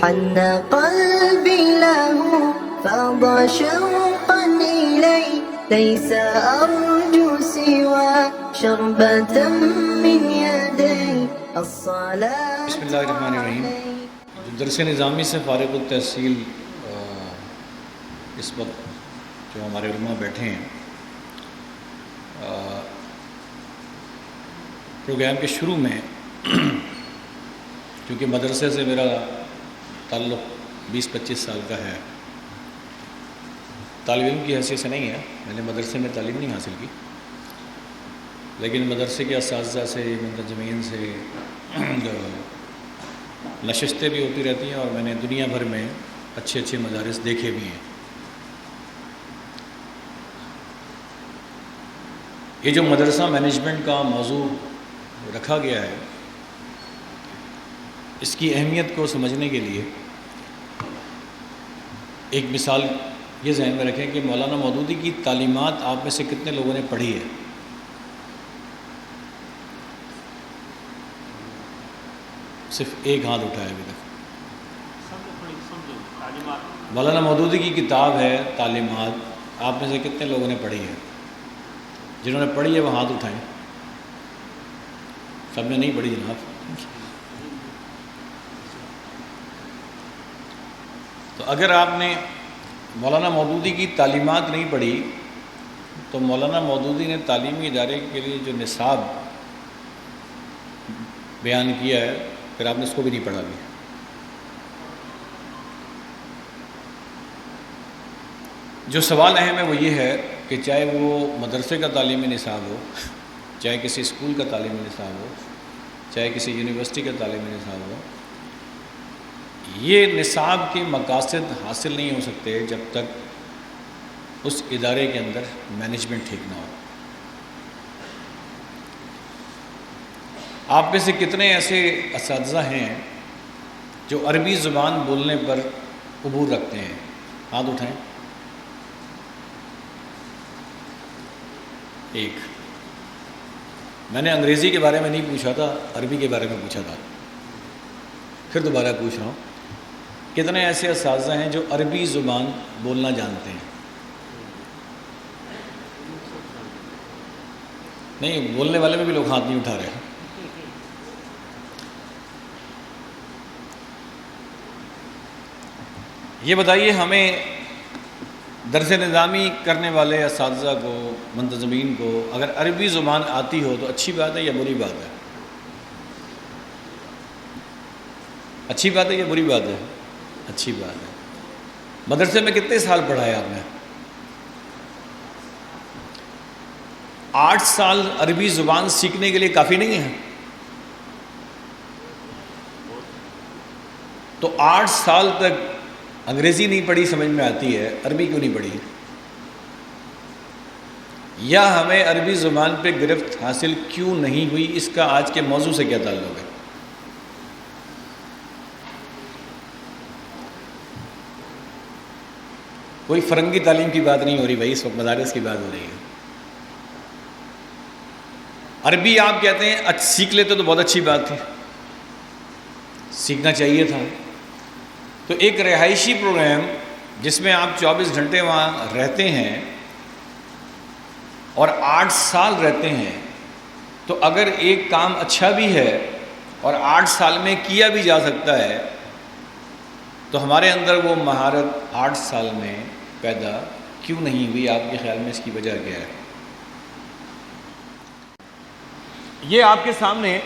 حن قلبي له فاض شوقا إلي ليس أرجو سوى شربة من يدي الصلاة. بسم اللہ الرحمن الرحیم. درس نظامی سے فارغ التحصیل اس وقت جو ہمارے علماء بیٹھے ہیں، پروگرام کے شروع میں کیونکہ مدرسے سے میرا تعلق 20-25 سال کا ہے، طالب علم کی حیثیت سے نہیں ہے، میں نے مدرسے میں تعلیم نہیں حاصل کی، لیکن مدرسے کے اساتذہ سے، منتظمین سے نشستیں بھی ہوتی رہتی ہیں، اور میں نے دنیا بھر میں اچھے اچھے مدارس دیکھے بھی ہیں. یہ جو مدرسہ مینجمنٹ کا موضوع رکھا گیا ہے، اس کی اہمیت کو سمجھنے کے لیے ایک مثال یہ ذہن میں رکھیں کہ مولانا مودودی کی تعلیمات آپ میں سے کتنے لوگوں نے پڑھی ہے؟ صرف ایک ہاتھ اٹھایا ابھی تک. مولانا مودودی کی کتاب ہے تعلیمات، آپ میں سے کتنے لوگوں نے پڑھی ہے؟ جنہوں نے پڑھی ہے وہ ہاتھ اٹھائیں. سب نے نہیں پڑھی جناب. تو اگر آپ نے مولانا مودودی کی تعلیمات نہیں پڑھی تو مولانا مودودی نے تعلیمی ادارے کے لیے جو نصاب بیان کیا ہے، پھر آپ نے اس کو بھی نہیں پڑھا بھی. جو سوال اہم ہے وہ یہ ہے کہ چاہے وہ مدرسے کا تعلیمی نصاب ہو، چاہے کسی اسکول کا تعلیمی نصاب ہو، چاہے کسی یونیورسٹی کا تعلیمی نصاب ہو، یہ نصاب کے مقاصد حاصل نہیں ہو سکتے جب تک اس ادارے کے اندر مینجمنٹ ٹھیک نہ ہو. آپ میں سے کتنے ایسے اساتذہ ہیں جو عربی زبان بولنے پر عبور رکھتے ہیں؟ ہاتھ اٹھائیں. ایک. میں نے انگریزی کے بارے میں نہیں پوچھا تھا، عربی کے بارے میں پوچھا تھا. پھر دوبارہ پوچھ رہا ہوں، کتنے ایسے اساتذہ ہیں جو عربی زبان بولنا جانتے ہیں؟ نہیں، بولنے والے میں بھی لوگ ہاتھ نہیں اٹھا رہے. یہ بتائیے ہمیں، درس نظامی کرنے والے اساتذہ کو، منتظمین کو، اگر عربی زبان آتی ہو تو اچھی بات ہے یا بری بات ہے؟ اچھی بات ہے یا بری بات ہے؟ اچھی بات ہے. مدرسے میں کتنے سال پڑھایا آپ نے؟ 8 سال عربی زبان سیکھنے کے لیے کافی نہیں ہے؟ تو 8 سال تک انگریزی نہیں پڑھی سمجھ میں آتی ہے، عربی کیوں نہیں پڑھی؟ یا ہمیں عربی زبان پہ گرفت حاصل کیوں نہیں ہوئی؟ اس کا آج کے موضوع سے کیا تعلق ہے؟ کوئی فرنگی تعلیم کی بات نہیں ہو رہی بھائی، اس وقت مدارس کی بات ہو رہی ہے. عربی آپ کہتے ہیں سیکھ لیتے تو بہت اچھی بات تھی، سیکھنا چاہیے تھا. تو ایک رہائشی پروگرام جس میں آپ 24 گھنٹے وہاں رہتے ہیں اور 8 سال رہتے ہیں، تو اگر ایک کام اچھا بھی ہے اور 8 سال میں کیا بھی جا سکتا ہے تو ہمارے اندر وہ مہارت 8 سال میں پیدا کیوں نہیں ہوئی؟ آپ کے خیال میں اس کی وجہ کیا ہے؟ یہ آپ کے سامنے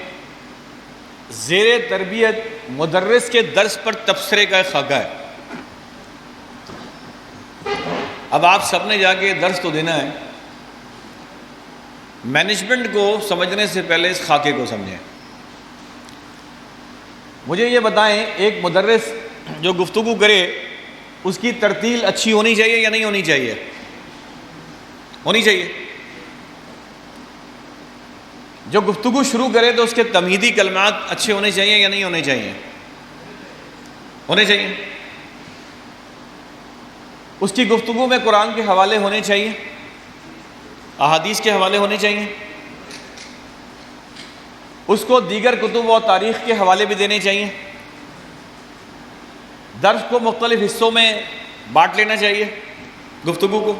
زیر تربیت مدرس کے درس پر تبصرے کا ایک خاکہ ہے. اب آپ سب نے جا کے درس تو دینا ہے، مینجمنٹ کو سمجھنے سے پہلے اس خاکے کو سمجھیں. مجھے یہ بتائیں، ایک مدرس جو گفتگو کرے اس کی ترتیل اچھی ہونی چاہیے یا نہیں ہونی چاہیے؟ ہونی چاہیے. جو گفتگو شروع کرے تو اس کے تمہیدی کلمات اچھے ہونے چاہیے یا نہیں ہونے چاہیے؟ ہونے چاہیے. اس کی گفتگو میں قرآن کے حوالے ہونے چاہیے، احادیث کے حوالے ہونے چاہیے. اس کو دیگر کتب و تاریخ کے حوالے بھی دینے چاہیے. درس کو مختلف حصوں میں بانٹ لینا چاہیے، گفتگو کو،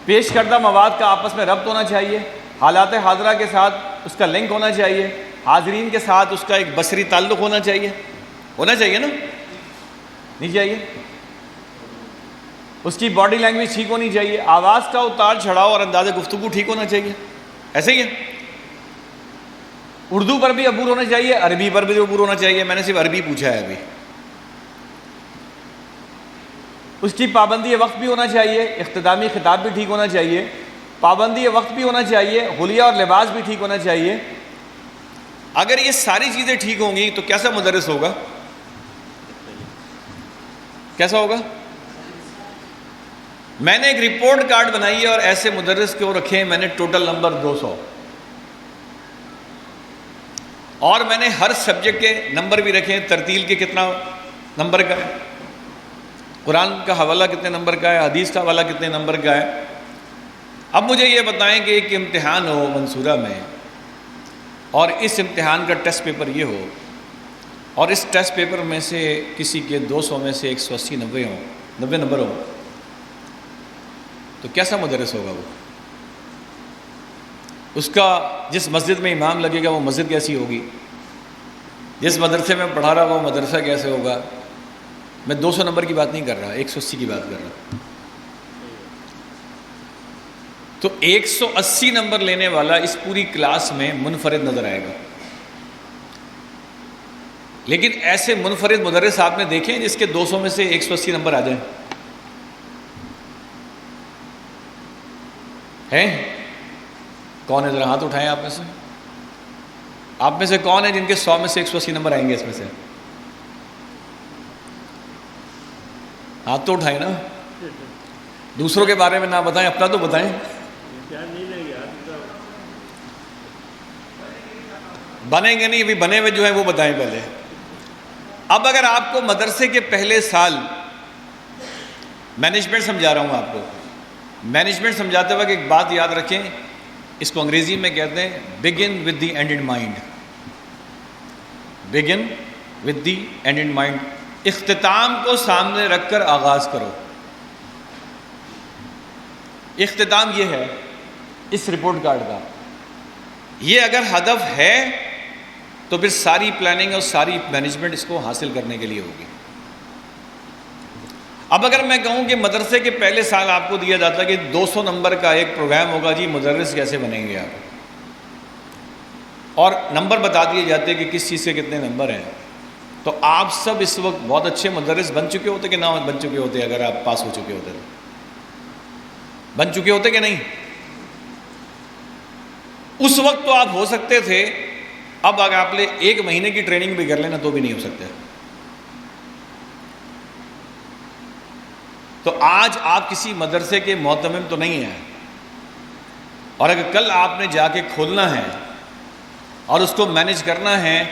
پیش کردہ مواد کا آپس میں ربط ہونا چاہیے، حالات حاضرہ کے ساتھ اس کا لنک ہونا چاہیے، حاضرین کے ساتھ اس کا ایک بصری تعلق ہونا چاہیے نا، نہیں چاہیے؟ اس کی باڈی لینگویج ٹھیک ہونی چاہیے، آواز کا اتار چڑھاؤ اور انداز گفتگو ٹھیک ہونا چاہیے، ایسے ہی ہے۔ اردو پر بھی عبور ہونا چاہیے، عربی پر بھی عبور ہونا چاہیے، میں نے صرف عربی پوچھا ہے ابھی۔ اس کی پابندی وقت بھی ہونا چاہیے، اختتامی خطاب بھی ٹھیک ہونا چاہیے، پابندی وقت بھی ہونا چاہیے، حلیہ اور لباس بھی ٹھیک ہونا چاہیے۔ اگر یہ ساری چیزیں ٹھیک ہوں گی تو کیسا مدرس ہوگا؟ کیسا ہوگا؟ میں نے ایک رپورٹ کارڈ بنائی ہے اور ایسے مدرس کو رکھے ہیں میں نے ٹوٹل نمبر 200، اور میں نے ہر سبجیکٹ کے نمبر بھی رکھے ہیں، ترتیل کے کتنا نمبر کا ہے، قرآن کا حوالہ کتنے نمبر کا ہے، حدیث کا حوالہ کتنے نمبر کا ہے۔ اب مجھے یہ بتائیں کہ ایک امتحان ہو منصورہ میں، اور اس امتحان کا ٹیسٹ پیپر یہ ہو، اور اس ٹیسٹ پیپر میں سے کسی کے 200 میں سے 180 90 نمبر ہوں، تو کیسا مدرس ہوگا وہ؟ اس کا جس مسجد میں امام لگے گا وہ مسجد کیسی ہوگی، جس مدرسے میں پڑھا رہا وہ مدرسہ کیسے ہوگا؟ میں 200 نمبر کی بات نہیں کر رہا، 180 کی بات کر رہا ہوں۔ تو 180 نمبر لینے والا اس پوری کلاس میں منفرد نظر آئے گا، لیکن ایسے منفرد مدرس آپ نے دیکھے ہیں جس کے 200 میں سے 180 نمبر آ جائیں؟ ہیں؟ کون ہے؟ ذرا ہاتھ اٹھائیں آپ میں سے۔ آپ میں سے کون ہے جن کے 100 میں سے 180 نمبر آئیں گے اس میں سے؟ ہاتھ تو اٹھائیں نا، دوسروں کے بارے میں نہ بتائیں، اپنا تو بتائیں۔ بنیں گے نہیں، ابھی بنے ہوئے جو ہیں وہ بتائیں پہلے۔ اب اگر آپ کو مدرسے کے پہلے سال مینجمنٹ سمجھا رہا ہوں آپ کو، مینجمنٹ سمجھاتے وقت ایک بات یاد رکھیں، اس کو انگریزی میں کہتے ہیں begin with the end in mind, begin with the end in mind, اختتام کو سامنے رکھ کر آغاز کرو۔ اختتام یہ ہے اس رپورٹ کارڈ کا، یہ اگر ہدف ہے تو پھر ساری پلاننگ اور ساری مینجمنٹ اس کو حاصل کرنے کے لیے ہوگی۔ اب اگر میں کہوں کہ مدرسے کے پہلے سال آپ کو دیا جاتا ہے کہ 200 نمبر کا ایک پروگرام ہوگا، جی مدرس کیسے بنیں گے آپ، اور نمبر بتا دیے جاتے کہ کس چیز سے کتنے نمبر ہیں، تو آپ سب اس وقت بہت اچھے مدرس بن چکے ہوتے کہ نہ بن چکے ہوتے؟ اگر آپ پاس ہو چکے ہوتے تو بن چکے ہوتے کہ نہیں؟ اس وقت تو آپ ہو سکتے تھے، اب اگر آپ 1 مہینے کی ٹریننگ بھی کر لینا تو بھی نہیں ہو سکتے۔ تو آج آپ کسی مدرسے کے معتمم تو نہیں ہیں، اور اگر کل آپ نے جا کے کھولنا ہے اور اس کو مینج کرنا ہے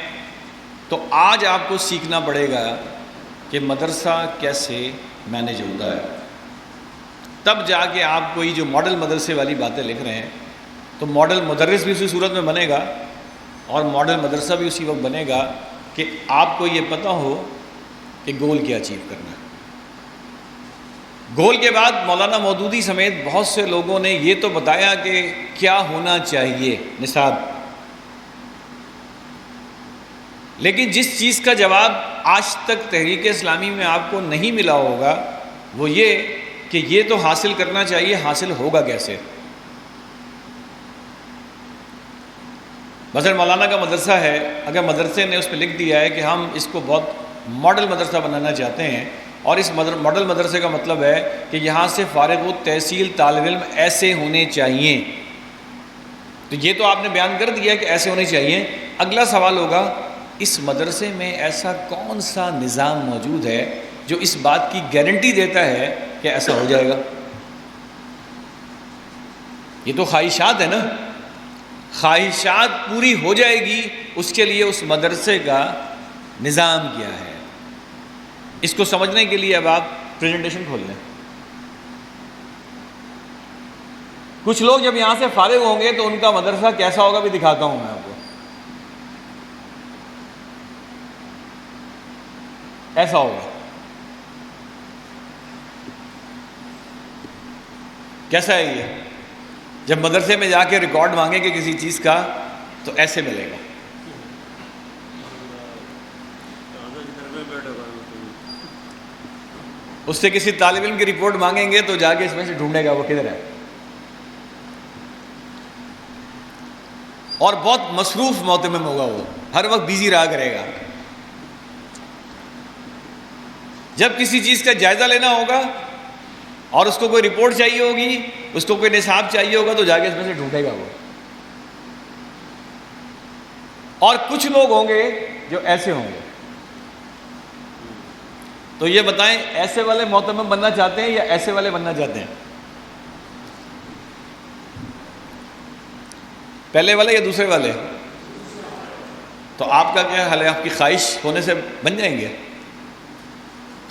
تو آج آپ کو سیکھنا پڑے گا کہ مدرسہ کیسے مینج ہوتا ہے، تب جا کے آپ کوئی جو ماڈل مدرسے والی باتیں لکھ رہے ہیں تو ماڈل مدرس بھی اسی صورت میں بنے گا، اور ماڈل مدرسہ بھی اسی وقت بنے گا کہ آپ کو یہ پتہ ہو کہ گول کیا اچیو کرنا ہے۔ گول کے بعد مولانا مودودی سمیت بہت سے لوگوں نے یہ تو بتایا کہ کیا ہونا چاہیے نصاب، لیکن جس چیز کا جواب آج تک تحریک اسلامی میں آپ کو نہیں ملا ہوگا وہ یہ کہ یہ تو حاصل کرنا چاہیے، حاصل ہوگا کیسے؟ مثلا مولانا کا مدرسہ ہے، اگر مدرسے نے اس پہ لکھ دیا ہے کہ ہم اس کو بہت ماڈل مدرسہ بنانا چاہتے ہیں، اور اس ماڈل مدرسے کا مطلب ہے کہ یہاں سے فارغ التحصیل طالب علم ایسے ہونے چاہیے، تو یہ تو آپ نے بیان کر دیا کہ ایسے ہونے چاہیے۔ اگلا سوال ہوگا اس مدرسے میں ایسا کون سا نظام موجود ہے جو اس بات کی گارنٹی دیتا ہے کہ ایسا ہو جائے گا؟ یہ تو خواہشات ہے نا، خواہشات پوری ہو جائے گی اس کے لیے اس مدرسے کا نظام کیا ہے؟ اس کو سمجھنے کے لیے اب آپ پریزنٹیشن کھول لیں۔ کچھ لوگ جب یہاں سے فارغ ہوں گے تو ان کا مدرسہ کیسا ہوگا بھی دکھاتا ہوں میں آپ کو۔ ایسا ہوگا. کیسا ہے یہ؟ جب مدرسے میں جا کے ریکارڈ مانگیں گے کسی چیز کا تو ایسے ملے گا. اس سے کسی طالب علم کی رپورٹ مانگیں گے تو جا کے اس میں سے ڈھونڈے گا وہ کدھر ہے. اور بہت مصروف معتمم ہوگا، وہ ہر وقت بیزی رہا کرے گا. جب کسی چیز کا جائزہ لینا ہوگا اور اس کو کوئی رپورٹ چاہیے ہوگی، اس کو کوئی نصاب چاہیے ہوگا تو جا کے اس میں سے ڈھونڈے گا وہ. اور کچھ لوگ ہوں گے جو ایسے ہوں گے. تو یہ بتائیں ایسے والے معتمم بننا چاہتے ہیں یا ایسے والے بننا چاہتے ہیں؟ پہلے والے یا دوسرے والے؟ تو آپ کا کیا حال ہے؟ آپ کی خواہش ہونے سے بن جائیں گے؟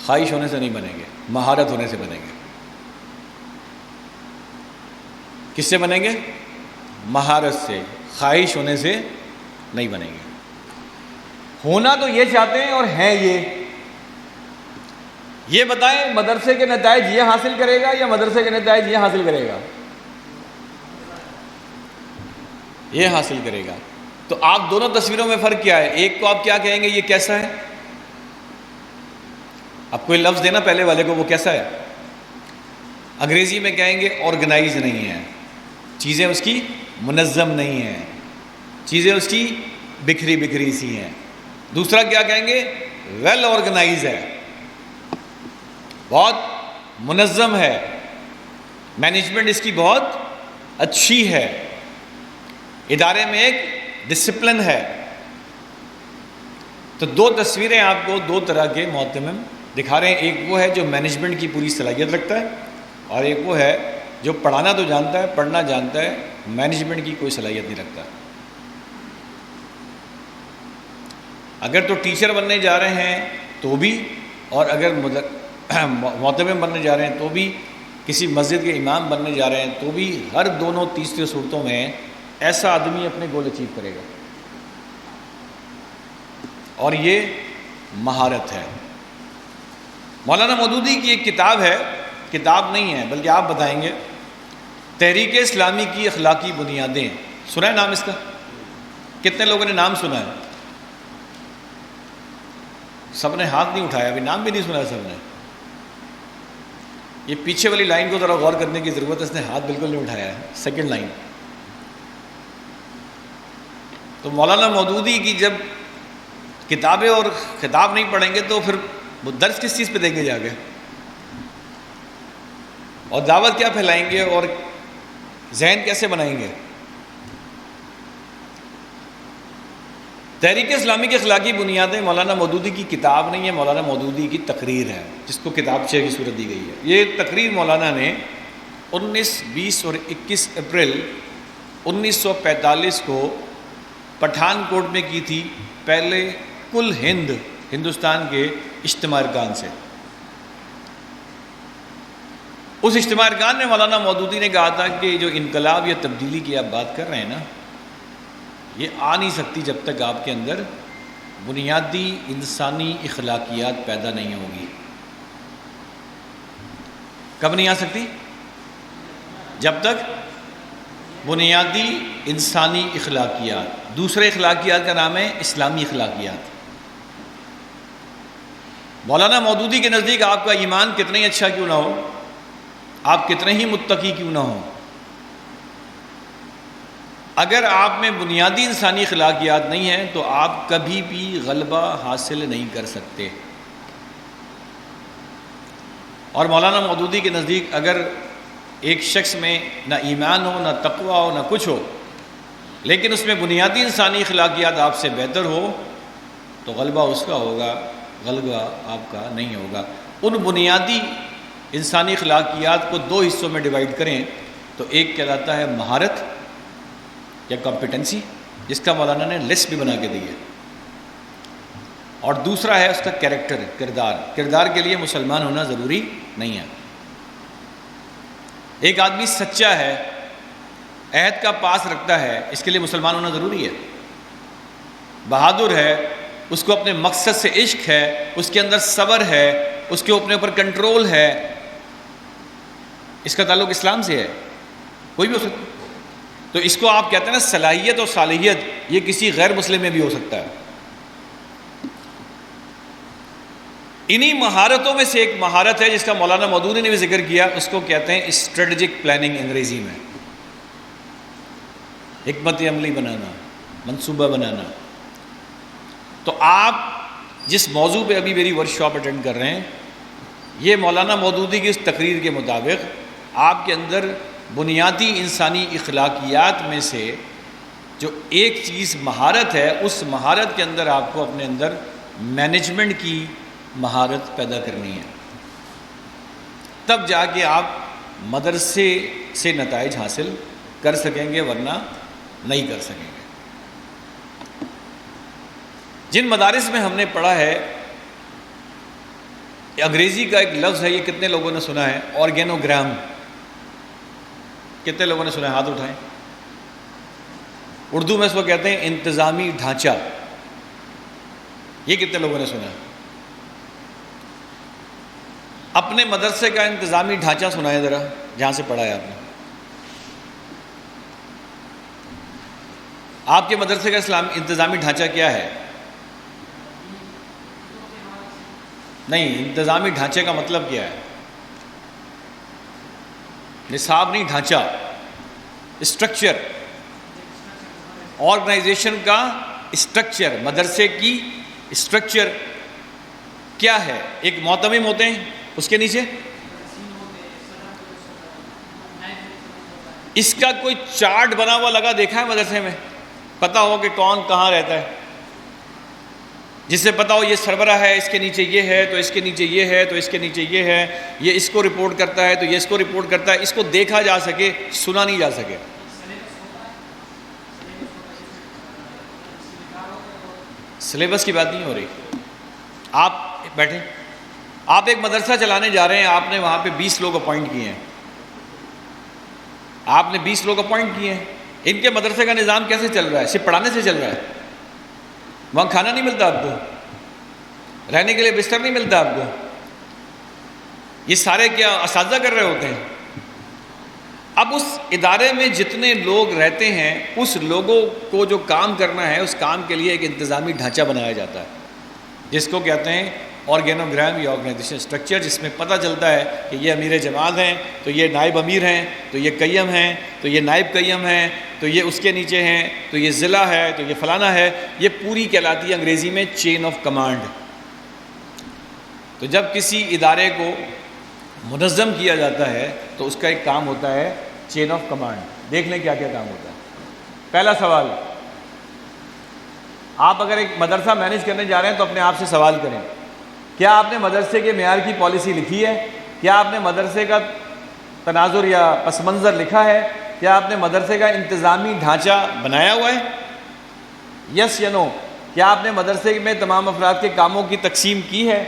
خواہش ہونے سے نہیں بنیں گے، مہارت ہونے سے بنیں گے. کس سے بنیں گے؟ مہارت سے. خواہش ہونے سے نہیں بنیں گے. ہونا تو یہ چاہتے ہیں اور ہیں یہ بتائیں مدرسے کے نتائج یہ حاصل کرے گا یا مدرسے کے نتائج یہ حاصل کرے گا؟ یہ حاصل کرے گا. تو آپ دونوں تصویروں میں فرق کیا ہے؟ ایک کو آپ کیا کہیں گے یہ کیسا ہے؟ اب کوئی لفظ دینا پہلے والے کو، وہ کیسا ہے؟ انگریزی میں کہیں گے آرگنائز نہیں ہے، چیزیں اس کی منظم نہیں ہیں، چیزیں اس کی بکھری بکھری سی ہیں. دوسرا کیا کہیں گے؟ ویل آرگنائز ہے، بہت منظم ہے، مینجمنٹ اس کی بہت اچھی ہے، ادارے میں ایک ڈسپلن ہے. تو دو تصویریں آپ کو دو طرح کے معتمم دکھا رہے ہیں. ایک وہ ہے جو مینجمنٹ کی پوری صلاحیت رکھتا ہے، اور ایک وہ ہے جو پڑھانا تو جانتا ہے، پڑھنا جانتا ہے، مینجمنٹ کی کوئی صلاحیت نہیں رکھتا. اگر تو ٹیچر بننے جا رہے ہیں تو بھی، اور اگر معتمم بننے جا رہے ہیں تو بھی، کسی مسجد کے امام بننے جا رہے ہیں تو بھی، ہر دونوں تیسری صورتوں میں ایسا آدمی اپنے گول اچیو کرے گا. اور یہ مہارت ہے. مولانا مودودی کی ایک کتاب ہے، کتاب نہیں ہے بلکہ آپ بتائیں گے، تحریک اسلامی کی اخلاقی بنیادیں. سنا ہے نام اس کا؟ کتنے لوگوں نے نام سنا ہے؟ سب نے ہاتھ نہیں اٹھایا، ابھی نام بھی نہیں سنا سب نے. یہ پیچھے والی لائن کو ذرا غور کرنے کی ضرورت ہے. اس نے ہاتھ بالکل نہیں اٹھایا ہے، سیکنڈ لائن. تو مولانا مودودی کی جب کتابیں اور خطاب نہیں پڑھیں گے تو پھر وہ درس کس چیز پہ دیں گے جا کے؟ اور دعوت کیا پھیلائیں گے اور ذہن کیسے بنائیں گے؟ تحریک اسلامی کی اخلاقی بنیادیں مولانا مودودی کی کتاب نہیں ہے، مولانا مودودی کی تقریر ہے، جس کو کتابچے کی صورت دی گئی ہے. یہ تقریر مولانا نے 19، 20 اور 21 اپریل 1945 کو پٹھان کوٹ میں کی تھی، پہلے کل ہندوستان کے اجتماع ارکان سے. اس اجتماع ارکان میں مولانا مودودی نے کہا تھا کہ جو انقلاب یا تبدیلی کی آپ بات کر رہے ہیں نا، یہ آ نہیں سکتی جب تک آپ کے اندر بنیادی انسانی اخلاقیات پیدا نہیں ہوگی. کب نہیں آ سکتی؟ جب تک بنیادی انسانی اخلاقیات. دوسرے اخلاقیات کا نام ہے اسلامی اخلاقیات. مولانا مودودی کے نزدیک آپ کا ایمان کتنا ہی اچھا کیوں نہ ہو، آپ کتنے ہی متقی کیوں نہ ہوں، اگر آپ میں بنیادی انسانی اخلاقیات نہیں ہیں تو آپ کبھی بھی غلبہ حاصل نہیں کر سکتے. اور مولانا مودودی کے نزدیک اگر ایک شخص میں نہ ایمان ہو، نہ تقوی ہو، نہ کچھ ہو، لیکن اس میں بنیادی انسانی اخلاقیات آپ سے بہتر ہو تو غلبہ اس کا ہوگا، غلبہ آپ کا نہیں ہوگا. ان بنیادی انسانی اخلاقیات کو دو حصوں میں ڈیوائیڈ کریں تو ایک کہلاتا ہے مہارت یا کمپیٹنسی، جس کا مولانا نے لسٹ بھی بنا کے دی ہے، اور دوسرا ہے اس کا کیریکٹر، کردار. کردار کے لیے مسلمان ہونا ضروری نہیں ہے. ایک آدمی سچا ہے، عہد کا پاس رکھتا ہے، اس کے لیے مسلمان ہونا ضروری ہے. بہادر ہے، اس کو اپنے مقصد سے عشق ہے، اس کے اندر صبر ہے، اس کے اپنے اوپر کنٹرول ہے، اس کا تعلق اسلام سے ہے، کوئی بھی ہو سکتا ہے۔ تو اس کو آپ کہتے ہیں نا صلاحیت اور صالحیت، یہ کسی غیر مسلم میں بھی ہو سکتا ہے۔ انہی مہارتوں میں سے ایک مہارت ہے جس کا مولانا مودودی نے بھی ذکر کیا، اس کو کہتے ہیں اسٹریٹجک پلاننگ انگریزی میں، حکمت عملی بنانا، منصوبہ بنانا۔ تو آپ جس موضوع پہ ابھی میری ورکشاپ اٹینڈ کر رہے ہیں، یہ مولانا مودودی کی اس تقریر کے مطابق آپ کے اندر بنیادی انسانی اخلاقیات میں سے جو ایک چیز مہارت ہے، اس مہارت کے اندر آپ کو اپنے اندر مینجمنٹ کی مہارت پیدا کرنی ہے، تب جا کے آپ مدرسے سے نتائج حاصل کر سکیں گے، ورنہ نہیں کر سکیں گے۔ جن مدارس میں ہم نے پڑھا ہے، انگریزی کا ایک لفظ ہے، یہ کتنے لوگوں نے سنا ہے؟ آرگینوگرام، کتنے لوگوں نے سنا ہے؟ ہاتھ اٹھائیں۔ اردو میں اس کو کہتے ہیں انتظامی ڈھانچہ، یہ کتنے لوگوں نے سنا ہے؟ اپنے مدرسے کا انتظامی ڈھانچہ سنائیں ذرا، جہاں سے پڑھا ہے آپ نے۔ آپ کے مدرسے کا انتظامی ڈھانچہ کیا ہے؟ نہیں، انتظامی ڈھانچے کا مطلب کیا ہے؟ نصاب نہیں، ڈھانچہ، اسٹرکچر، آرگنائزیشن کا اسٹرکچر، مدرسے کی اسٹرکچر کیا ہے؟ ایک معتمم ہوتے ہیں، اس کے نیچے اس کا کوئی چارٹ بنا ہوا لگا دیکھا ہے مدرسے میں؟ پتہ ہو کہ کون کہاں رہتا ہے، جس سے پتہ ہو یہ سربراہ ہے، اس کے نیچے یہ ہے، تو اس کے نیچے یہ ہے، تو اس کے نیچے یہ ہے، یہ اس کو رپورٹ کرتا ہے، تو یہ اس کو رپورٹ کرتا ہے، اس کو دیکھا جا سکے، سنا نہیں جا سکے۔ سلیبس کی بات نہیں ہو رہی، آپ بیٹھیں، آپ ایک مدرسہ چلانے جا رہے ہیں، آپ نے وہاں پہ 20 لوگ اپوائنٹ کیے ہیں، آپ نے 20 لوگ اپوائنٹ کیے ہیں۔ ان کے مدرسے کا نظام کیسے چل رہا ہے؟ صرف پڑھانے سے چل رہا ہے؟ وہاں کھانا نہیں ملتا آپ کو، رہنے کے لیے بستر نہیں ملتا آپ کو، یہ سارے کیا اساتذہ کر رہے ہوتے ہیں؟ اب اس ادارے میں جتنے لوگ رہتے ہیں، اس لوگوں کو جو کام کرنا ہے، اس کام کے لیے ایک انتظامی ڈھانچہ بنایا جاتا ہے، جس کو کہتے ہیں آرگینوگرام یا آرگنائزیشن اسٹرکچر، جس میں پتہ چلتا ہے کہ یہ امیر جماعت ہیں، تو یہ نائب امیر ہیں، تو یہ قیم ہیں، تو یہ نائب قیم ہیں، تو یہ اس کے نیچے ہیں، تو یہ ضلع ہے، تو یہ فلانا ہے۔ یہ پوری کہلاتی ہے انگریزی میں چین آف کمانڈ۔ تو جب کسی ادارے کو منظم کیا جاتا ہے تو اس کا ایک کام ہوتا ہے چین آف کمانڈ۔ دیکھ لیں کیا کیا کام ہوتا ہے۔ پہلا سوال، آپ اگر ایک مدرسہ مینیج کرنے جا رہے ہیں تو اپنے آپ سے سوال کریں، کیا آپ نے مدرسے کے معیار کی پالیسی لکھی ہے؟ کیا آپ نے مدرسے کا تناظر یا پس منظر لکھا ہے؟ کیا آپ نے مدرسے کا انتظامی ڈھانچہ بنایا ہوا ہے؟ یس یا نو؟ کیا آپ نے مدرسے میں تمام افراد کے کاموں کی تقسیم کی ہے؟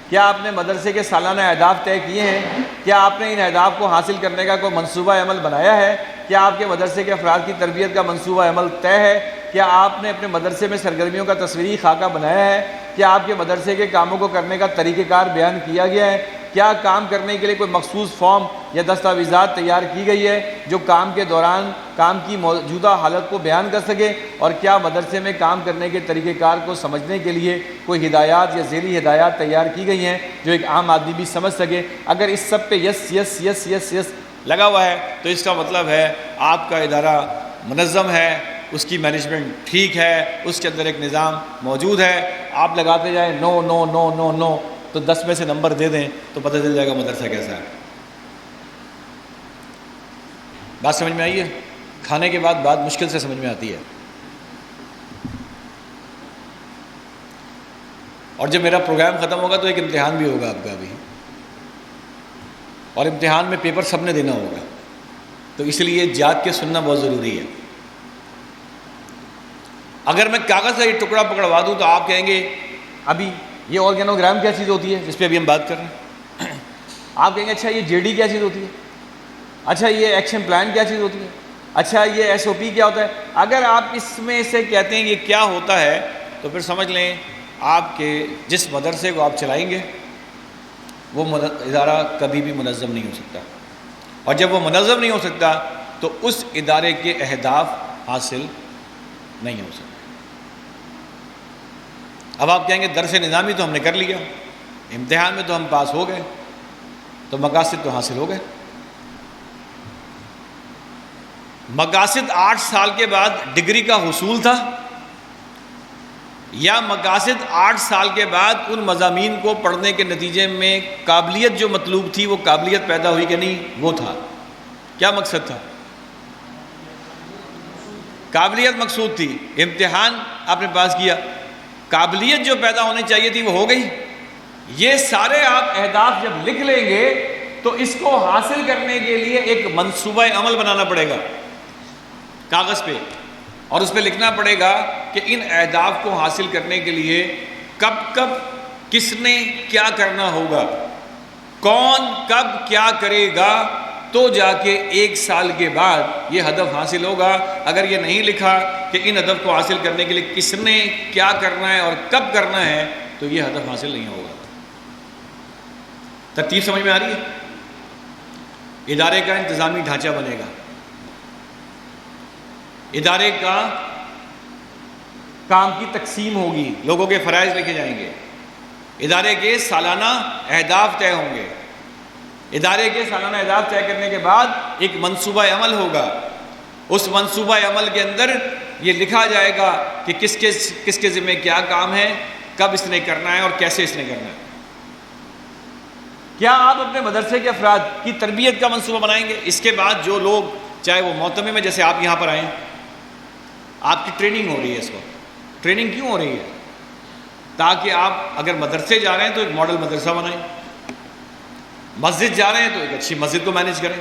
کیا آپ نے مدرسے کے سالانہ اہداف طے کیے ہیں؟ کیا آپ نے ان اہداف کو حاصل کرنے کا کوئی منصوبہ عمل بنایا ہے؟ کیا آپ کے مدرسے کے افراد کی تربیت کا منصوبہ عمل طے ہے؟ کیا آپ نے اپنے مدرسے میں سرگرمیوں کا تصویری خاکہ بنایا ہے؟ کیا آپ کے مدرسے کے کاموں کو کرنے کا طریقہ کار بیان کیا گیا ہے؟ کیا کام کرنے کے لیے کوئی مخصوص فارم یا دستاویزات تیار کی گئی ہے جو کام کے دوران کام کی موجودہ حالت کو بیان کر سکے؟ اور کیا مدرسے میں کام کرنے کے طریقہ کار کو سمجھنے کے لیے کوئی ہدایات یا ذیلی ہدایات تیار کی گئی ہیں جو ایک عام آدمی بھی سمجھ سکے؟ اگر اس سب پہ یس یس یس یس یس لگا ہوا ہے تو اس کا مطلب ہے آپ کا ادارہ منظم ہے، اس کی مینجمنٹ ٹھیک ہے، اس کے اندر ایک نظام موجود ہے۔ آپ لگاتے جائیں نو نو نو نو نو، تو 10 میں سے نمبر دے دیں تو پتہ چل جائے گا مدرسہ کیسا ہے۔ بات سمجھ میں آئی ہے؟ کھانے کے بعد بات مشکل سے سمجھ میں آتی ہے۔ اور جب میرا پروگرام ختم ہوگا تو ایک امتحان بھی ہوگا آپ کا بھی، اور امتحان میں پیپر سب نے دینا ہوگا، تو اس لیے جاگ کے سننا بہت ضروری ہے۔ اگر میں کاغذ کا یہ ٹکڑا پکڑوا دوں تو آپ کہیں گے ابھی یہ آرگینوگرام کیا چیز ہوتی ہے جس پہ ابھی ہم بات کر رہے ہیں؟ آپ کہیں گے اچھا یہ جے ڈی کیا چیز ہوتی ہے؟ اچھا یہ ایکشن پلان کیا چیز ہوتی ہے؟ اچھا یہ SOP کیا ہوتا ہے؟ اگر آپ اس میں سے کہتے ہیں یہ کیا ہوتا ہے تو پھر سمجھ لیں آپ کے جس مدرسے کو آپ چلائیں گے وہ ادارہ کبھی بھی منظم نہیں ہو سکتا، اور جب وہ منظم نہیں ہو سکتا تو اس ادارے کے اہداف حاصل نہیں ہو سکتے۔ اب آپ کہیں گے درس نظامی تو ہم نے کر لیا، امتحان میں تو ہم پاس ہو گئے، تو مقاصد تو حاصل ہو گئے۔ مقاصد 8 سال کے بعد ڈگری کا حصول تھا، یا مقاصد 8 سال کے بعد ان مضامین کو پڑھنے کے نتیجے میں قابلیت جو مطلوب تھی وہ قابلیت پیدا ہوئی کہ نہیں؟ وہ تھا۔ کیا مقصد تھا؟ قابلیت مقصود تھی، امتحان آپ نے پاس کیا، قابلیت جو پیدا ہونی چاہیے تھی وہ ہو گئی۔ یہ سارے آپ اہداف جب لکھ لیں گے تو اس کو حاصل کرنے کے لیے ایک منصوبہ عمل بنانا پڑے گا کاغذ پہ، اور اس پہ لکھنا پڑے گا کہ ان اہداف کو حاصل کرنے کے لیے کب کب کس نے کیا کرنا ہوگا، کون کب کیا کرے گا، تو جا کے 1 سال کے بعد یہ ہدف حاصل ہوگا۔ اگر یہ نہیں لکھا کہ ان ہدف کو حاصل کرنے کے لیے کس نے کیا کرنا ہے اور کب کرنا ہے تو یہ ہدف حاصل نہیں ہوگا۔ ترتیب سمجھ میں آ رہی ہے؟ ادارے کا انتظامی ڈھانچہ بنے گا، ادارے کا کام کی تقسیم ہوگی، لوگوں کے فرائض لکھے جائیں گے، ادارے کے سالانہ اہداف طے ہوں گے، ادارے کے سالانہ اہداف طے کرنے کے بعد ایک منصوبہ عمل ہوگا، اس منصوبہ عمل کے اندر یہ لکھا جائے گا کہ کس کے ذمہ کیا کام ہے، کب اس نے کرنا ہے اور کیسے اس نے کرنا ہے۔ کیا آپ اپنے مدرسے کے افراد کی تربیت کا منصوبہ بنائیں گے؟ اس کے بعد جو لوگ چاہے وہ معتمم میں، جیسے آپ یہاں پر آئیں، آپ کی ٹریننگ ہو رہی ہے، اس وقت ٹریننگ کیوں ہو رہی ہے؟ تاکہ آپ اگر مدرسے جا رہے ہیں تو ایک ماڈل مدرسہ بنائیں، مسجد جا رہے ہیں تو ایک اچھی مسجد کو مینیج کریں،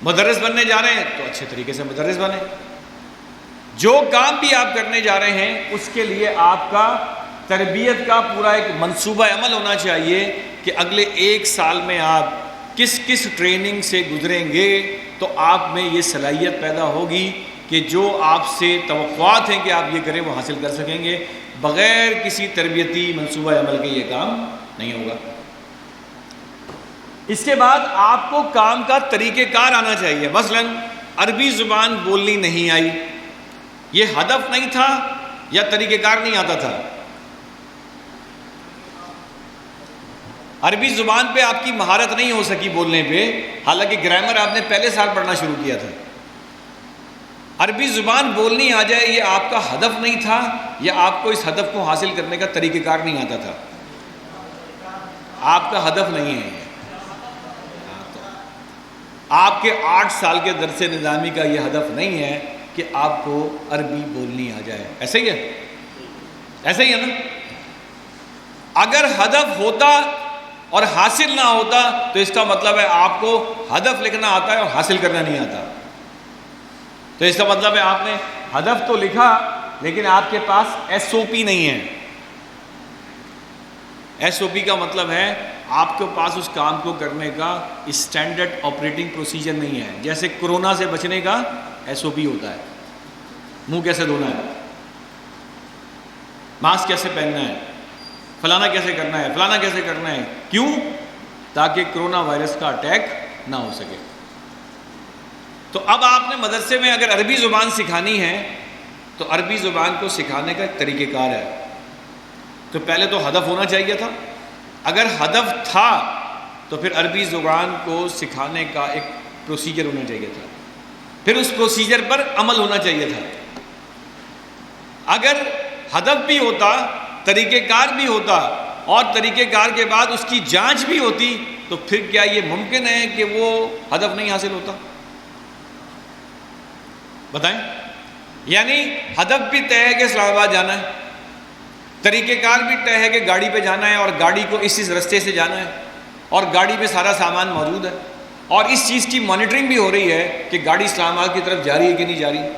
مدرس بننے جا رہے ہیں تو اچھے طریقے سے مدرس بنیں۔ جو کام بھی آپ کرنے جا رہے ہیں اس کے لیے آپ کا تربیت کا پورا ایک منصوبہ عمل ہونا چاہیے کہ اگلے 1 سال میں آپ کس ٹریننگ سے گزریں گے، تو آپ میں یہ صلاحیت پیدا ہوگی کہ جو آپ سے توقعات ہیں کہ آپ یہ کریں وہ حاصل کر سکیں گے۔ بغیر کسی تربیتی منصوبہ عمل کے یہ کام نہیں ہوگا۔ اس کے بعد آپ کو کام کا طریقہ کار آنا چاہیے۔ مثلا عربی زبان بولنی نہیں آئی، یہ ہدف نہیں تھا یا طریقہ کار نہیں آتا تھا؟ عربی زبان پہ آپ کی مہارت نہیں ہو سکی بولنے پہ، حالانکہ گرامر آپ نے پہلے سال پڑھنا شروع کیا تھا۔ عربی زبان بولنی آ جائے یہ آپ کا ہدف نہیں تھا یا آپ کو اس ہدف کو حاصل کرنے کا طریقہ کار نہیں آتا تھا؟ آپ کا ہدف نہیں ہے۔ آپ کے 8 سال کے درس نظامی کا یہ ہدف نہیں ہے کہ آپ کو عربی بولنی آ جائے۔ ایسے ہی ہے، ایسے ہی ہے نا؟ اگر ہدف ہوتا اور حاصل نہ ہوتا تو اس کا مطلب ہے آپ کو ہدف لکھنا آتا ہے اور حاصل کرنا نہیں آتا۔ تو اس کا مطلب ہے آپ نے ہدف تو لکھا لیکن آپ کے پاس SOP نہیں ہے۔ SOP کا مطلب ہے آپ کے پاس اس کام کو کرنے کا اسٹینڈرڈ آپریٹنگ پروسیجر نہیں ہے۔ جیسے کورونا سے بچنے کا SOP ہوتا ہے، منہ کیسے دھونا ہے، ماسک کیسے پہننا ہے، فلانا کیسے کرنا ہے، فلانا کیسے کرنا ہے۔ کیوں؟ تاکہ کرونا وائرس کا اٹیک نہ ہو سکے۔ تو اب آپ نے مدرسے میں اگر عربی زبان سکھانی ہے تو عربی زبان کو سکھانے کا ایک طریقہ کار ہے۔ تو پہلے تو ہدف ہونا چاہیے تھا، اگر ہدف تھا تو پھر عربی زبان کو سکھانے کا ایک پروسیجر ہونا چاہیے تھا، پھر اس پروسیجر پر عمل ہونا چاہیے تھا۔ اگر ہدف بھی ہوتا، طریقہ کار بھی ہوتا اور طریقہ کار کے بعد اس کی جانچ بھی ہوتی تو پھر کیا یہ ممکن ہے کہ وہ ہدف نہیں حاصل ہوتا؟ بتائیں؟ یعنی ہدف بھی طے ہے کہ اسلام آباد جانا ہے، طریقہ کار بھی طے ہے کہ گاڑی پہ جانا ہے اور گاڑی کو اس رستے سے جانا ہے اور گاڑی پہ سارا سامان موجود ہے، اور اس چیز کی مانیٹرنگ بھی ہو رہی ہے کہ گاڑی اسلام آباد کی طرف جا رہی ہے کہ نہیں جا رہی۔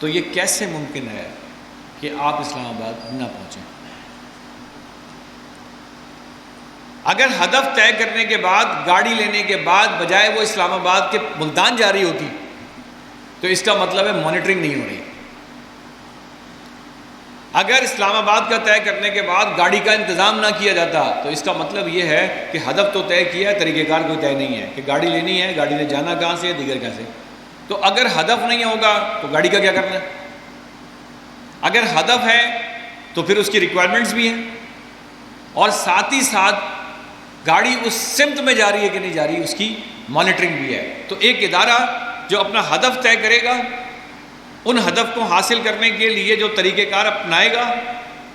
تو یہ کیسے ممکن ہے کہ آپ اسلام آباد نہ پہنچیں؟ اگر ہدف طے کرنے کے بعد، گاڑی لینے کے بعد بجائے وہ اسلام آباد کے ملتان جا رہی ہوتی، تو اس کا مطلب ہے مانیٹرنگ نہیں ہو رہی۔ اگر اسلام آباد کا طے کرنے کے بعد گاڑی کا انتظام نہ کیا جاتا تو اس کا مطلب یہ ہے کہ ہدف تو طے کیا ہے، طریقہ کار کوئی طے نہیں ہے کہ گاڑی لینی ہے، گاڑی نے جانا کہاں سے، دیگر کہاں سے۔ تو اگر ہدف نہیں ہوگا تو گاڑی کا کیا کرنا ہے؟ اگر ہدف ہے تو پھر اس کی ریکوائرمنٹس بھی ہیں، اور ساتھ ہی ساتھ گاڑی اس سمت میں جا رہی ہے کہ نہیں جا رہی، اس کی مانیٹرنگ بھی ہے۔ تو ایک ادارہ جو اپنا ہدف طے کرے گا، ان ہدف کو حاصل کرنے کے لیے جو طریقہ کار اپنائے گا،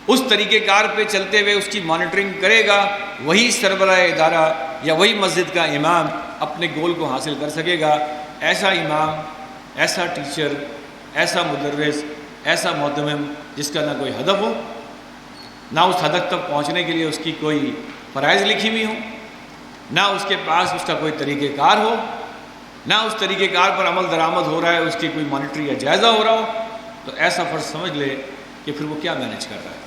اس طریقہ کار پہ چلتے ہوئے اس کی مانیٹرنگ کرے گا، وہی سربراہ ادارہ یا وہی مسجد کا امام اپنے گول کو حاصل کر سکے گا۔ ایسا امام، ایسا ٹیچر، ایسا مدرس، ایسا معتمم جس کا نہ کوئی ہدف ہو، نہ اس ہدف تک پہنچنے کے لیے اس کی کوئی فرائض لکھی ہوئی ہوں، نہ اس کے پاس اس کا کوئی طریقہ کار ہو، نہ اس طریقہ کار پر عمل درآمد ہو رہا ہے، اس کی کوئی مانیٹری یا جائزہ ہو رہا ہو، تو ایسا فرض سمجھ لے کہ پھر وہ کیا مینیج کر رہا ہے۔